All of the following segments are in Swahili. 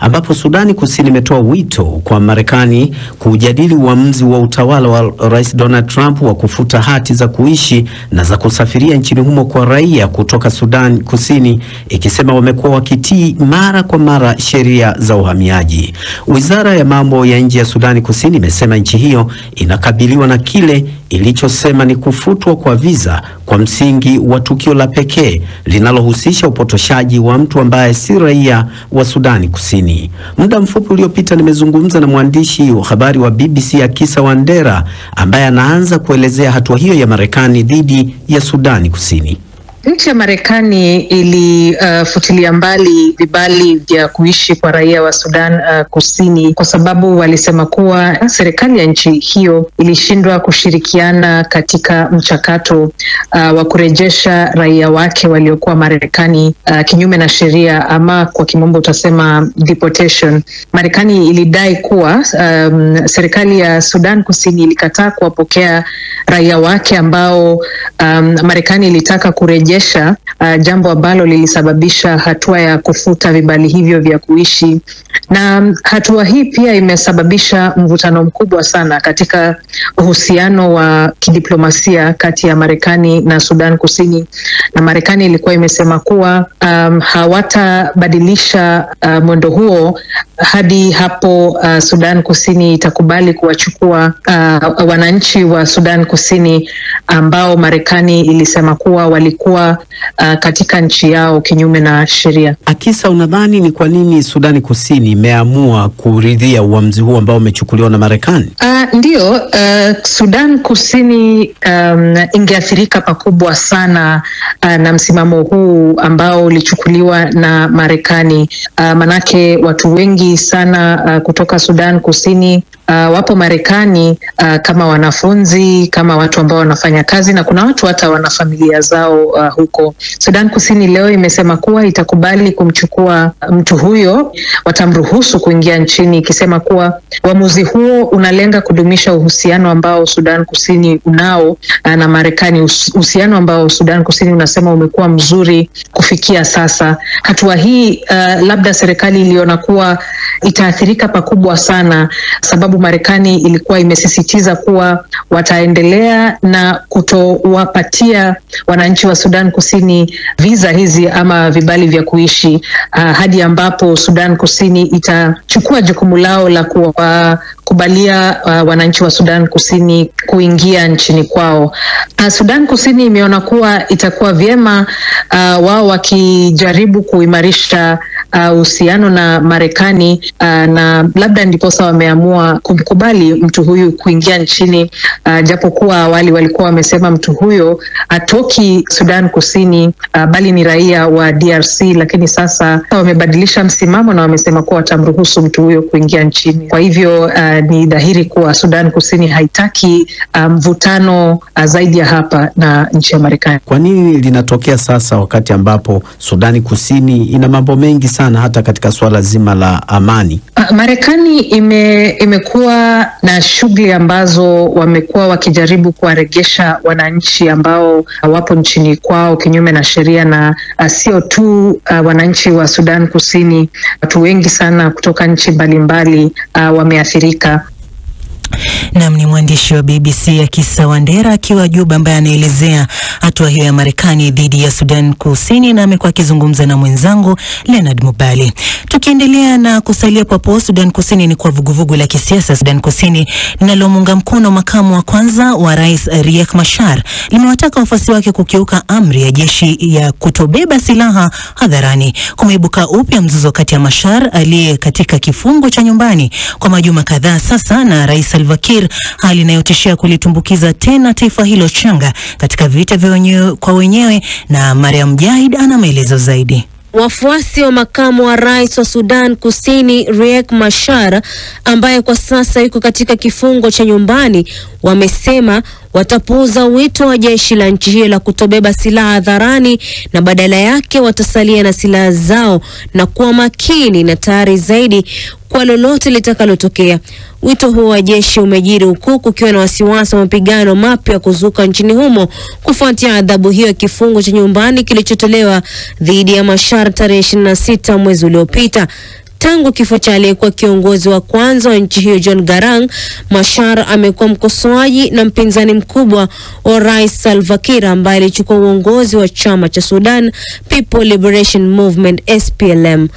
ambapo Sudani Kusini imetoa wito kwa Marekani kujadili uamuzi wa utawala wa Rais Donald Trump wa kufuta hati za kuishi na za kusafiria nchini humo kwa raia kutoka Sudan Kusini, ikisema wamekuwa wakitii mara kwa mara sheria za uhamiaji. Wizara ya mambo ya nje ya Sudani Kusini imesema nchi hiyo inakabiliwa na kile ilichosema ni kufutwa kwa visa kwa msingi wa tukio la pekee linalohusisha upotoshaji wa mtu ambaye si raia wa Sudani Kusini. Muda mfupi uliopita nimezungumza na mwandishi wa habari wa BBC Akisa Wandera ambaye anaanza kuelezea hatua hiyo ya Marekani dhidi ya Sudani Kusini. Nchi ya Marekani ilifutilia mbali vibali vya kuishi kwa raia wa Sudan Kusini kwa sababu walisema kuwa serikali ya nchi hiyo ilishindwa kushirikiana katika mchakato wa kurejesha raia wake waliokuwa Marekani kinyume na sheria, ama kwa kimombo utasema deportation. Marekani ilidai kuwa serikali ya Sudan Kusini ilikataa kuwapokea raia wake ambao Marekani ilitaka kurejesha, jambo ambalo lilisababisha hatua ya kufuta vibali hivyo vya kuishi. Na hatua hii pia imesababisha mvutano mkubwa sana katika uhusiano wa kidiplomasia kati ya Marekani na Sudan Kusini. Na Marekani ilikuwa imesema kuwa hawatabadilisha mwendo huo hadi hapo Sudan Kusini itakubali kuwachukua wananchi wa Sudan Kusini ambao Marekani ilisema kuwa walikuwa katika nchi yao kinyume na sheria. Akisa, unadhani ni kwa nini Sudani Kusini imeamua kuridhia uamuzi huu ambao umechukuliwa na Marekani? Ndio, Sudan Kusini ingeathirika pakubwa sana na msimamo huu ambao ulichukuliwa na Marekani. Manake watu wengi sana kutoka Sudan Kusini wapo Marekani kama wanafunzi, kama watu ambao wanafanya kazi, na kuna watu hata wana familia zao huko. Sudan Kusini leo imesema kuwa itakubali kumchukua mtu huyo, watamruhusu kuingia nchini, ikisema kuwa uamuzi huo unalenga kudumisha uhusiano ambao Sudan Kusini unao na Marekani, uhusiano ambao Sudan Kusini unasema umekuwa mzuri kufikia sasa. Hatua hii labda serikali iliona kuwa itaathirika pakubwa sana, sababu Marekani ilikuwa imesisitiza kuwa wataendelea na kutowapatia wananchi wa Sudan Kusini visa hizi ama vibali vya kuishi hadi ambapo Sudan Kusini itachukua jukumu lao la kuwakubalia wananchi wa Sudan Kusini kuingia nchini kwao. Sudan Kusini imeona kuwa itakuwa vyema wao wakijaribu kuimarisha uhusiano na Marekani, na labda ndiposa wameamua kumkubali mtu huyu kuingia nchini, japokuwa awali walikuwa wamesema mtu huyo atoki Sudan Kusini bali ni raia wa DRC, lakini sasa wamebadilisha msimamo na wamesema kuwa watamruhusu mtu huyo kuingia nchini. Kwa hivyo ni dhahiri kuwa Sudan Kusini haitaki mvutano zaidi ya hapa na nchi ya Marekani. Kwa nini linatokea sasa wakati ambapo Sudani Kusini ina mambo mengi sana hata katika swala zima la amani? Marekani imekuwa na shughuli ambazo wamekuwa wakijaribu kuwarejesha wananchi ambao wapo nchini kwao kinyume na sheria, na sio tu wananchi wa Sudan Kusini, watu wengi sana kutoka nchi mbalimbali wameathirika. Nam ni mwandishi wa BBC Akisa Wandera akiwa Juba, ambaye anaelezea hatua hiyo ya Marekani dhidi ya Sudan Kusini, na amekuwa akizungumza na mwenzangu Leonard Mubali. Tukiendelea na kusalia papo Sudan Kusini, ni kwa vuguvugu la kisiasa Sudan Kusini linalomunga mkono makamu wa kwanza wa Rais Riek Machar limewataka wafuasi wake kukiuka amri ya jeshi ya kutobeba silaha hadharani. Kumeibuka upya mzozo kati ya Machar aliye katika kifungo cha nyumbani kwa majuma kadhaa sasa na Rais Salva Kiir, hali inayotishia kulitumbukiza tena taifa hilo changa katika vita vya wenyewe kwa wenyewe. Na Mariam Jahid ana maelezo zaidi. Wafuasi wa makamu wa rais wa Sudan Kusini Riek Machar, ambaye kwa sasa yuko katika kifungo cha nyumbani, wamesema watapuuza wito wa jeshi la nchi hiyo la kutobeba silaha hadharani na badala yake watasalia na silaha zao na kuwa makini na tayari zaidi kwa lolote litakalotokea. Wito huo wa jeshi umejiri huku kukiwa na wasiwasi wa mapigano mapya kuzuka nchini humo kufuatia adhabu hiyo ya kifungo cha nyumbani kilichotolewa dhidi ya Machar tarehe 26 mwezi uliopita. Tangu kifo cha aliyekuwa kiongozi wa kwanza wa nchi hiyo John Garang, Machar amekuwa mkosoaji na mpinzani mkubwa wa Rais Salva Kiir ambaye alichukua uongozi wa chama cha Sudan People Liberation Movement SPLM.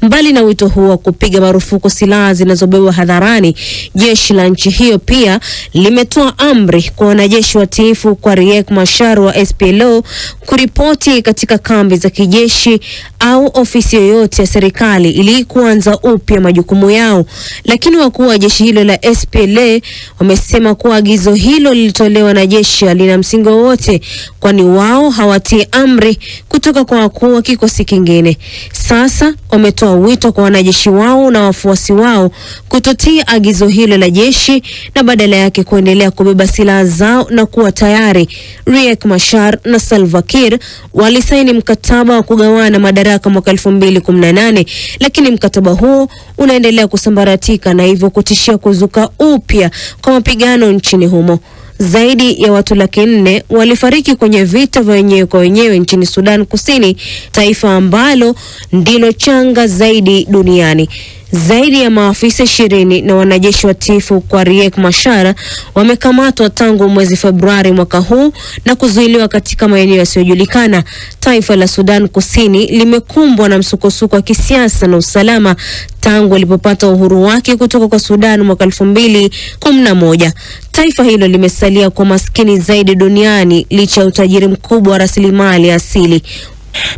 Mbali na wito huo wa kupiga marufuku silaha zinazobebwa hadharani, jeshi la nchi hiyo pia limetoa amri kwa wanajeshi watiifu kwa Riek Machar wa SPLO kuripoti katika kambi za kijeshi au ofisi yoyote ya serikali ili kuanza upya majukumu yao. Lakini wakuu wa jeshi hilo la SPLA wamesema kuwa agizo hilo lilitolewa na jeshi halina msingi wowote, kwani wao hawatii amri kutoka kwa wakuu wa kikosi kingine. Sasa wametoa wito kwa wanajeshi wao na wafuasi wao kutotii agizo hilo la jeshi na badala yake kuendelea kubeba silaha zao na kuwa tayari. Riek Machar na Salva Kiir walisaini mkataba wa kugawana madaraka mwaka 2018, lakini mkataba huo unaendelea kusambaratika na hivyo kutishia kuzuka upya kwa mapigano nchini humo. Zaidi ya watu 400,000 walifariki kwenye vita vya wenyewe kwa wenyewe nchini Sudan Kusini, taifa ambalo ndilo changa zaidi duniani. Zaidi ya maafisa 20 na wanajeshi watiifu kwa Riek Machar wamekamatwa tangu mwezi Februari mwaka huu na kuzuiliwa katika maeneo yasiyojulikana. Taifa la Sudan Kusini limekumbwa na msukosuko wa kisiasa na usalama tangu ilipopata uhuru wake kutoka kwa Sudan mwaka 2011. Taifa hilo limesalia kwa maskini zaidi duniani licha ya utajiri mkubwa wa rasilimali asili.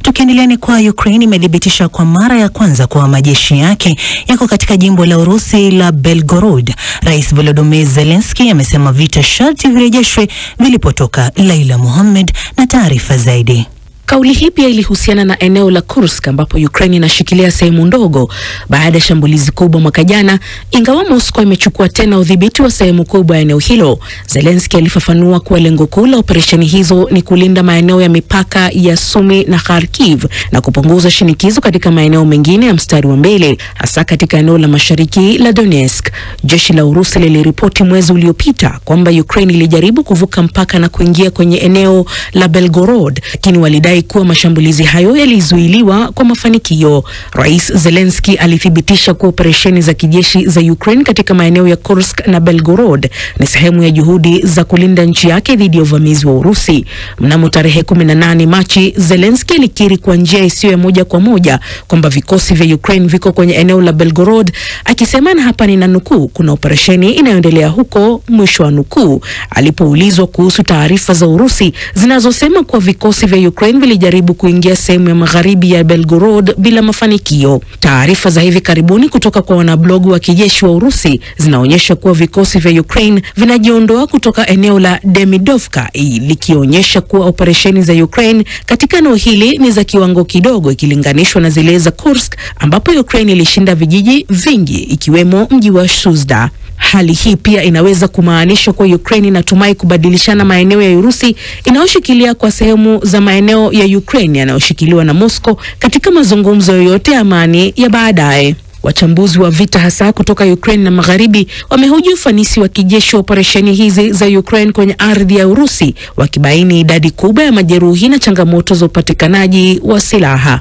Tukiendelea ni kwa Ukraine imethibitisha kwa mara ya kwanza kuwa majeshi yake yako katika jimbo la Urusi la Belgorod. Rais Volodymyr Zelensky amesema vita sharti virejeshwe vilipotoka. Laila Mohammed na taarifa zaidi. Kauli hii pia ilihusiana na eneo la Kursk ambapo Ukraine inashikilia sehemu ndogo baada ya shambulizi kubwa mwaka jana, ingawa Moscow imechukua tena udhibiti wa sehemu kubwa ya eneo hilo. Zelensky alifafanua kuwa lengo kuu la operesheni hizo ni kulinda maeneo ya mipaka ya Sumy na Kharkiv na kupunguza shinikizo katika maeneo mengine ya mstari wa mbele, hasa katika eneo la mashariki la Donetsk. Jeshi la Urusi liliripoti mwezi uliopita kwamba Ukraine ilijaribu kuvuka mpaka na kuingia kwenye eneo la Belgorod, lakini walidai kuwa mashambulizi hayo yalizuiliwa kwa mafanikio. Rais Zelensky alithibitisha kuwa operesheni za kijeshi za Ukraine katika maeneo ya Kursk na Belgorod ni sehemu ya juhudi za kulinda nchi yake dhidi ya uvamizi wa Urusi. Mnamo tarehe 18 Machi, Zelensky alikiri kwa njia isiyo ya moja kwa moja kwamba vikosi vya Ukraine viko kwenye eneo la Belgorod, akisema, na hapa ninanukuu, kuna operesheni inayoendelea huko, mwisho wa nukuu, alipoulizwa kuhusu taarifa za Urusi zinazosema kuwa vikosi vya Ukraine vilijaribu kuingia sehemu ya magharibi ya Belgorod bila mafanikio. Taarifa za hivi karibuni kutoka kwa wanablogu wa kijeshi wa Urusi zinaonyesha kuwa vikosi vya Ukraine vinajiondoa kutoka eneo la Demidovka, likionyesha kuwa operesheni za Ukraine katika eneo hili ni za kiwango kidogo ikilinganishwa na zile za Kursk ambapo Ukraine ilishinda vijiji vingi ikiwemo mji wa Shuzda. Hali hii pia inaweza kumaanisha kwa Ukraine inatumai kubadilishana maeneo ya Urusi inayoshikilia kwa sehemu za maeneo ya Ukraine yanayoshikiliwa na Moscow katika mazungumzo yoyote ya amani ya baadaye. Wachambuzi wa vita hasa kutoka Ukraine na Magharibi wamehoji ufanisi wa kijeshi wa operesheni hizi za Ukraine kwenye ardhi ya Urusi, wakibaini idadi kubwa ya majeruhi na changamoto za upatikanaji wa silaha.